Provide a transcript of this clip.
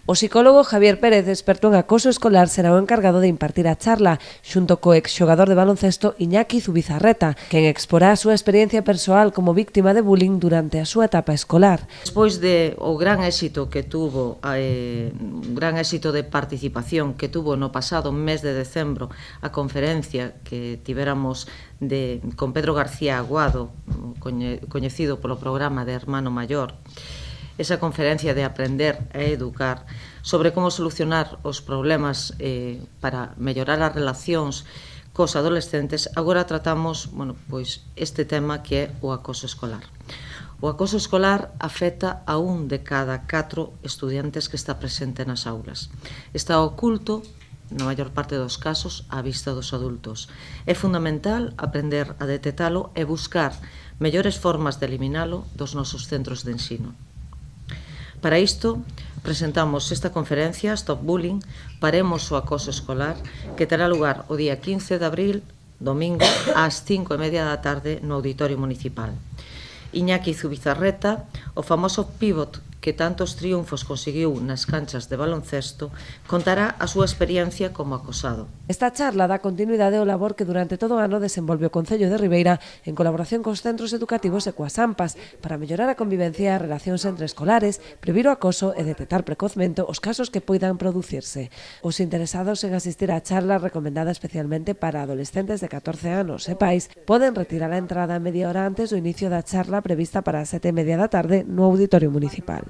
O psicólogo Javier Pérez, experto en acoso escolar, será o encargado de impartir a charla, xunto co exxogador de baloncesto Iñaki Zubizarreta, quen exporá a súa experiencia persoal como víctima de bullying durante a súa etapa escolar. Despois de o gran éxito que tuvo, un gran éxito de participación que tuvo no pasado mes de decembro a conferencia que tiveramos con Pedro García Aguado, coñecido polo programa de Hermano Maior, esa conferencia de aprender a educar sobre como solucionar os problemas para mellorar as relacións cos adolescentes, agora tratamos este tema que é o acoso escolar. O acoso escolar afecta a 1 de cada 4 estudiantes que está presente nas aulas. Está oculto, na maior parte dos casos, á vista dos adultos. É fundamental aprender a detectalo e buscar mellores formas de eliminalo dos nosos centros de ensino. Para isto, presentamos esta conferencia, Stop Bullying, paremos o acoso escolar, que terá lugar o día 15 de abril, domingo, ás 5:30 da tarde no Auditorio Municipal. Iñaki Zubizarreta, o famoso pívot que tantos triunfos conseguiu nas canchas de baloncesto, contará a súa experiencia como acosado. Esta charla dá continuidade ao labor que durante todo o ano desenvolve o Concello de Ribeira en colaboración cos centros educativos e coas AMPAs para mellorar a convivencia e as relacións entre escolares, previr o acoso e detectar precozmente os casos que poidan producirse. Os interesados en asistir á charla recomendada especialmente para adolescentes de 14 anos e pais poden retirar a entrada media hora antes do inicio da charla prevista para as 7:30 da tarde no Auditorio Municipal.